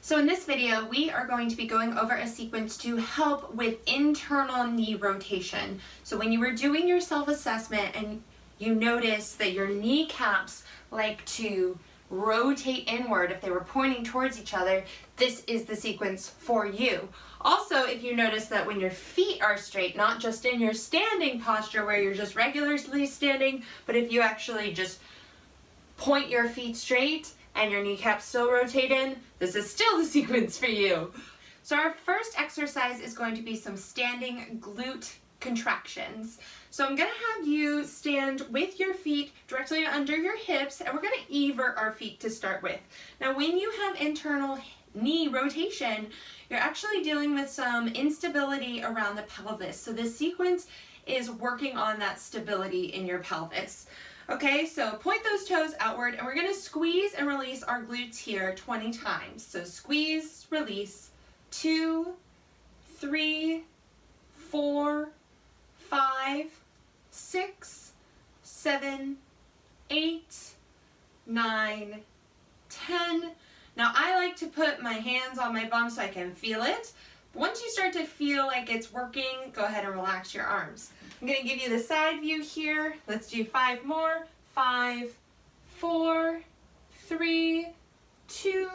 So in this video, we are going to be going over a sequence to help with internal knee rotation. So when you were doing your self-assessment and you notice that your kneecaps like to rotate inward if they were pointing towards each other, this is the sequence for you. Also, if you notice that when your feet are straight, not just in your standing posture where you're just regularly standing, but if you actually just point your feet straight and your kneecaps still rotate in, this is still the sequence for you. So our first exercise is going to be some standing glute contractions. So I'm going to have you stand with your feet directly under your hips, and we're going to evert our feet to start with. Now when you have internal knee rotation, you're actually dealing with some instability around the pelvis. So this sequence is working on that stability in your pelvis. Okay, so point those toes outward, and we're going to squeeze and release our glutes here 20 times. So squeeze, release, 2, 3, 4, 5, 6, 7, 8, 9, 10. Now I like to put my hands on my bum so I can feel it. Once you start to feel like it's working, go ahead and relax your arms. I'm going to give you the side view here. Let's do 5 more. 5, 4, 3, 2,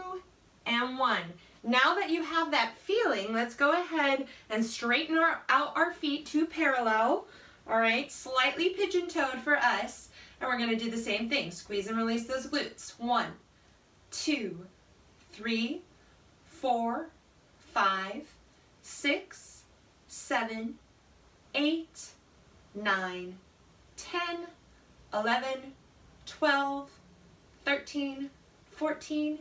and 1. Now that you have that feeling, let's go ahead and straighten out our feet to parallel. All right, slightly pigeon-toed for us. And we're going to do the same thing. Squeeze and release those glutes. 1, 2, 3, 4, 5, 6, 7, 8, 9, 10, 11, 12, 13, 14,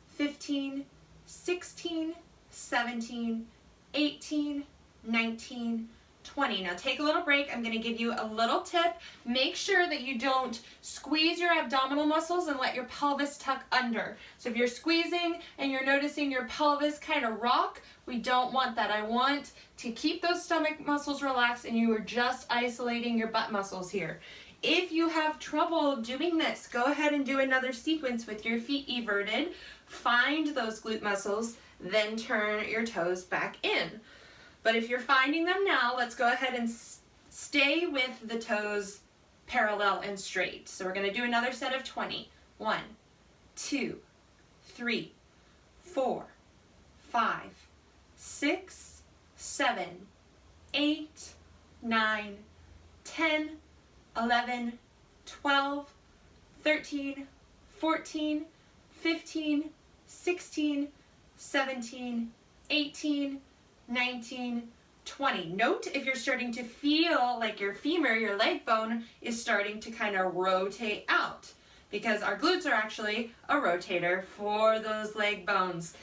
15, 16, 17, 18, 19, 20. Now take a little break. I'm going to give you a little tip. Make sure that you don't squeeze your abdominal muscles and let your pelvis tuck under. So if you're squeezing and you're noticing your pelvis kind of rock, we don't want that. I want to keep those stomach muscles relaxed, and you are just isolating your butt muscles here. If you have trouble doing this, go ahead and do another sequence with your feet everted. Find those glute muscles, then turn your toes back in. But if you're finding them now, let's go ahead and stay with the toes parallel and straight. So we're going to do another set of 20. 1, 2, 3, 4, 5, 6, 7, 8, 9, 10, 11, 12, 13, 14, 15, 16, 17, 18, 19, 20. Note if you're starting to feel like your femur, your leg bone, is starting to kind of rotate out, because our glutes are actually a rotator for those leg bones.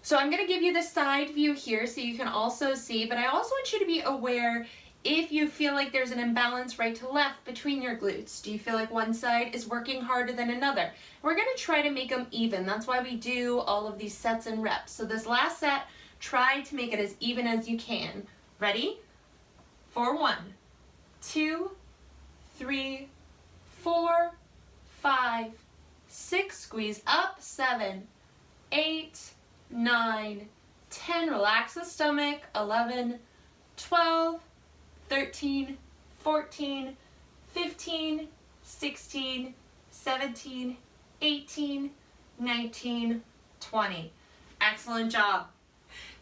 So I'm going to give you the side view here so you can also see, but I also want you to be aware if you feel like there's an imbalance right to left between your glutes. Do you feel like one side is working harder than another? We're going to try to make them even. That's why we do all of these sets and reps. So this last set, try to make it as even as you can. Ready? For 1, 2, 3, 4, 5, 6, squeeze up, 7, 8, 9, 10, relax the stomach, 11, 12, 13, 14, 15, 16, 17, 18, 19, 20. Excellent job.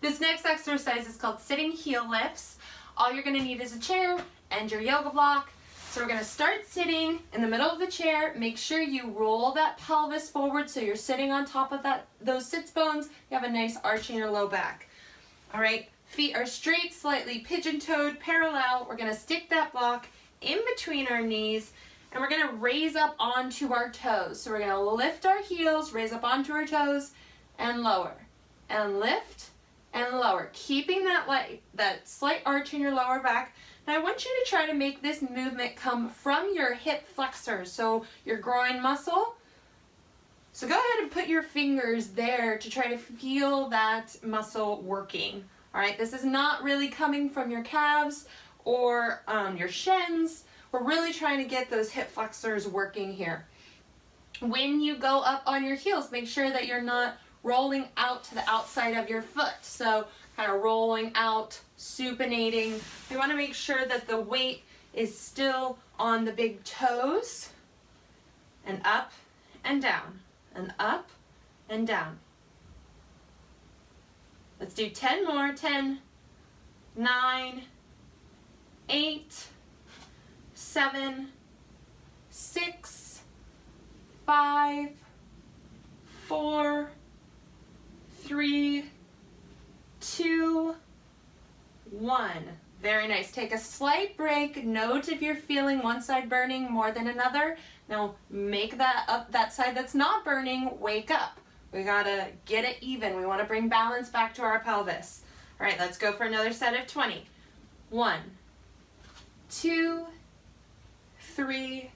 This next exercise is called sitting heel lifts. All you're going to need is a chair and your yoga block. So we're going to start sitting in the middle of the chair. Make sure you roll that pelvis forward so you're sitting on top of those sits bones. You have a nice arch in your low back. All right, feet are straight, slightly pigeon-toed, parallel. We're going to stick that block in between our knees, and we're going to raise up onto our toes. So we're going to lift our heels, raise up onto our toes, and lower, and lift, and lower, keeping that slight arch in your lower back. Now I want you to try to make this movement come from your hip flexors, so your groin muscle. So go ahead and put your fingers there to try to feel that muscle working. All right, this is not really coming from your calves or your shins. We're really trying to get those hip flexors working here. When you go up on your heels, make sure that you're not rolling out to the outside of your foot. So kind of rolling out, supinating. We want to make sure that the weight is still on the big toes, and up and down, and up and down. Let's do 10 more. 10, 9, 8, 7, 6, 5, 4, 3, 2, 1. Very nice. Take a slight break. Note if you're feeling one side burning more than another. Now make that up, that side that's not burning, wake up. We gotta get it even. We want to bring balance back to our pelvis. All right, let's go for another set of 20. 1, 2, 3,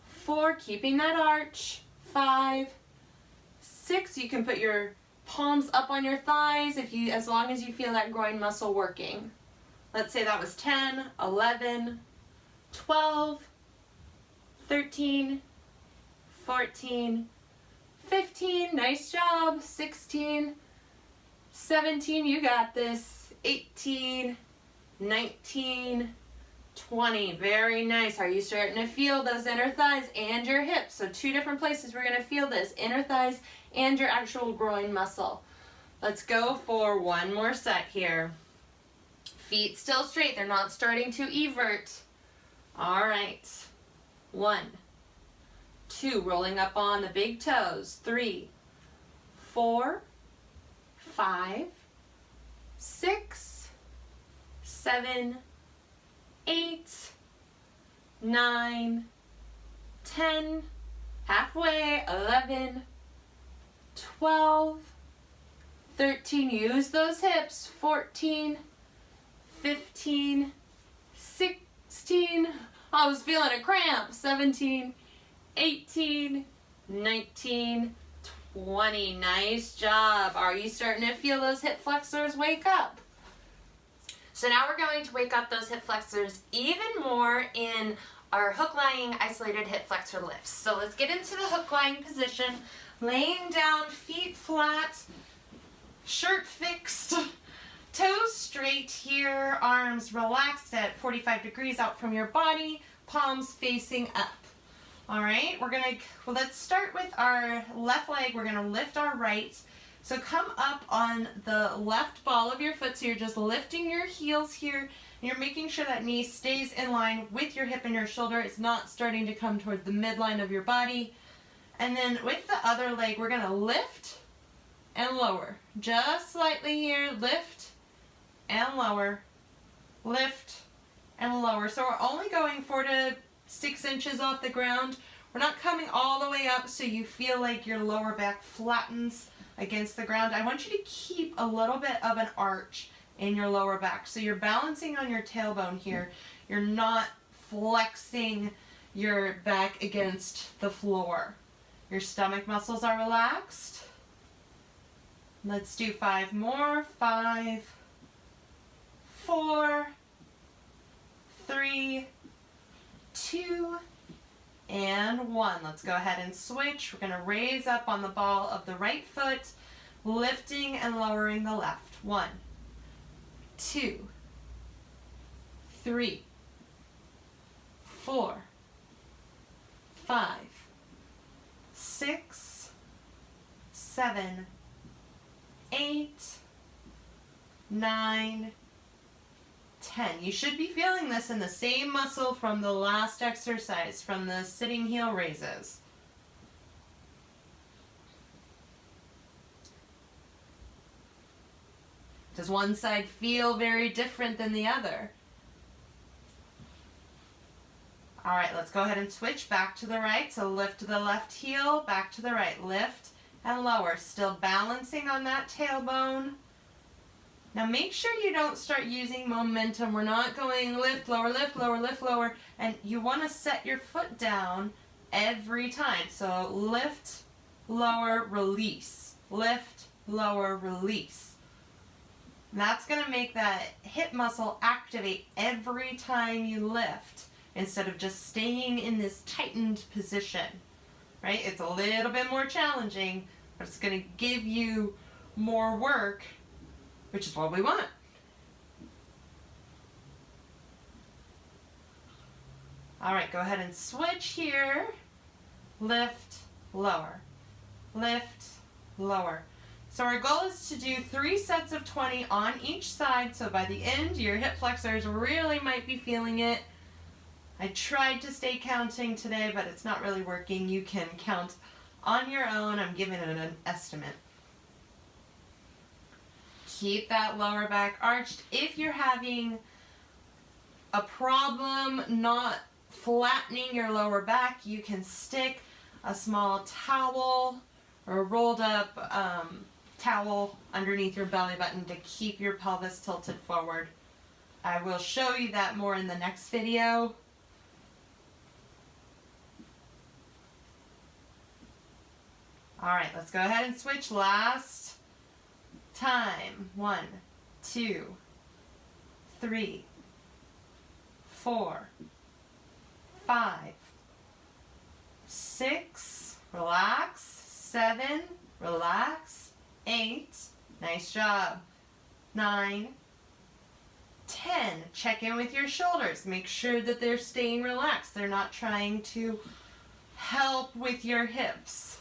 4, keeping that arch. 5, 6. You can put your palms up on your thighs as long as you feel that groin muscle working. Let's say that was 10, 11, 12, 13, 14, 15, nice job, 16, 17, you got this, 18, 19, 20, very nice. Are you starting to feel those inner thighs and your hips? So two different places we're going to feel this, inner thighs and your actual groin muscle. Let's go for one more set here. Feet still straight, they're not starting to evert. All right, 1, 2, rolling up on the big toes. 3, 4, 5, 6, 7, 8, 9, 10, halfway, 11, 12, 13, use those hips, 14, 15, 16, I was feeling a cramp, 17, 18, 19, 20, nice job. Are you starting to feel those hip flexors wake up? So now we're going to wake up those hip flexors even more in our hook lying isolated hip flexor lifts. So let's get into the hook lying position, laying down, feet flat, shirt fixed, toes straight here, arms relaxed at 45 degrees out from your body, palms facing up. All right, let's start with our left leg. We're gonna lift our right. So come up on the left ball of your foot. So you're just lifting your heels here. And you're making sure that knee stays in line with your hip and your shoulder. It's not starting to come toward the midline of your body. And then with the other leg, we're gonna lift and lower. Just slightly here, lift and lower, lift and lower. So we're only going 4 to 6 inches off the ground. We're not coming all the way up so you feel like your lower back flattens against the ground. I want you to keep a little bit of an arch in your lower back. So you're balancing on your tailbone here. You're not flexing your back against the floor. Your stomach muscles are relaxed. Let's do 5 more. 5, 4, 3, 2, and 1. Let's go ahead and switch. We're going to raise up on the ball of the right foot, lifting and lowering the left. 1, 2, 3, 4, 5, 6, 7, 8, 9, 10. You should be feeling this in the same muscle from the last exercise, from the sitting heel raises. Does one side feel very different than the other? All right, let's go ahead and switch back to the right. So lift the left heel, back to the right. Lift and lower, still balancing on that tailbone. Now make sure you don't start using momentum. We're not going lift, lower, lift, lower, lift, lower. And you want to set your foot down every time. So lift, lower, release. Lift, lower, release. And that's going to make that hip muscle activate every time you lift instead of just staying in this tightened position. Right? It's a little bit more challenging, but it's going to give you more work, which is what we want. All right, go ahead and switch here. Lift, lower, lift, lower. So our goal is to do 3 sets of 20 on each side, so by the end your hip flexors really might be feeling it. I tried to stay counting today, but it's not really working. You can count on your own. I'm giving it an estimate. Keep that lower back arched. If you're having a problem not flattening your lower back, you can stick a small towel or a rolled up towel underneath your belly button to keep your pelvis tilted forward. I will show you that more in the next video. All right, let's go ahead and switch last time. 1, 2, 3, 4, 5, 6, relax, 7, relax, 8, nice job, 9, 10, check in with your shoulders, make sure that they're staying relaxed, they're not trying to help with your hips.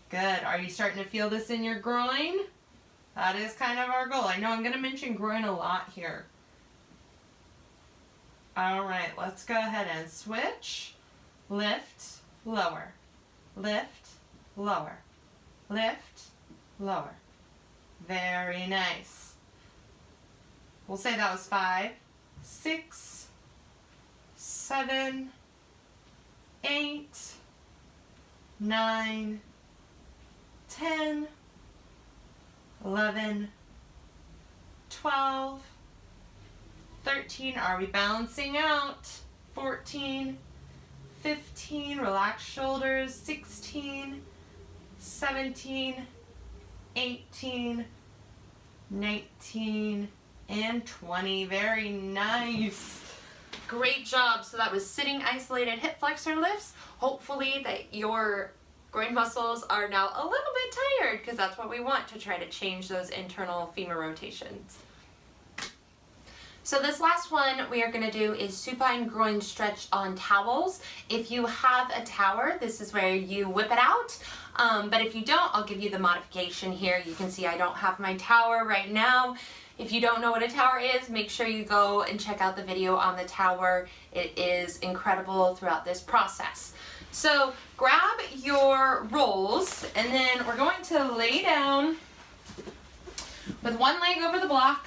Good. Are you starting to feel this in your groin? That is kind of our goal. I know I'm going to mention groin a lot here. All right, let's go ahead and switch. Lift, lower, lift, lower, lift, lower. Very nice. We'll say that was 5, 6, 7, 8, 9, 10, 11, 12, 13, are we balancing out? 14, 15, relax shoulders, 16, 17, 18, 19, and 20. Very nice. Great job. So that was sitting isolated hip flexor lifts. Hopefully that your groin muscles are now a little bit tired, because that's what we want to try to change those internal femur rotations. So this last one we are going to do is supine groin stretch on towels. If you have a tower, this is where you whip it out. But if you don't, I'll give you the modification here. You can see I don't have my tower right now. If you don't know what a tower is, make sure you go and check out the video on the tower. It is incredible throughout this process. So grab your rolls, and then we're going to lay down with one leg over the block,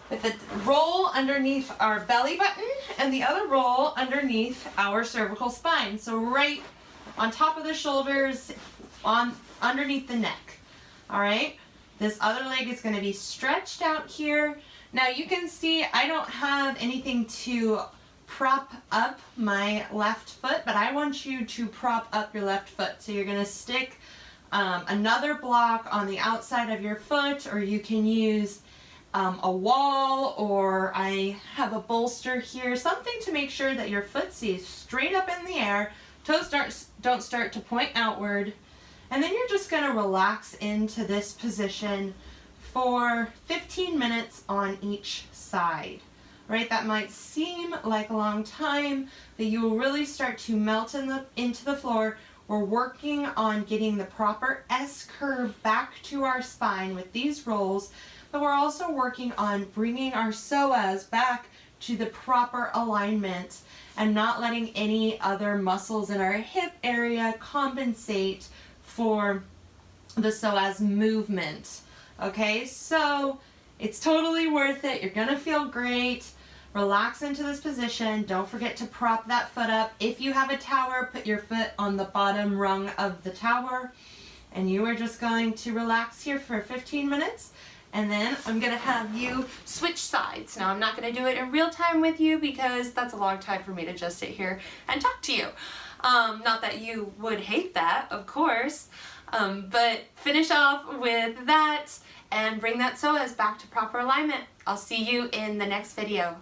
with the roll underneath our belly button and the other roll underneath our cervical spine. So right on top of the shoulders, underneath the neck. All right, this other leg is going to be stretched out here. Now you can see I don't have anything to prop up my left foot, but I want you to prop up your left foot. So you're going to stick another block on the outside of your foot, or you can use a wall, or I have a bolster here, something to make sure that your foot stays straight up in the air, toes don't start to point outward, and then you're just going to relax into this position for 15 minutes on each side. Right, that might seem like a long time, but you will really start to melt into the floor. We're working on getting the proper S curve back to our spine with these rolls, but we're also working on bringing our psoas back to the proper alignment and not letting any other muscles in our hip area compensate for the psoas movement. Okay, so it's totally worth it. You're gonna feel great. Relax into this position. Don't forget to prop that foot up. If you have a tower, put your foot on the bottom rung of the tower, and you are just going to relax here for 15 minutes. And then I'm going to have you switch sides. Now I'm not going to do it in real time with you, because that's a long time for me to just sit here and talk to you. Not that you would hate that, of course, but finish off with that and bring that psoas back to proper alignment. I'll see you in the next video.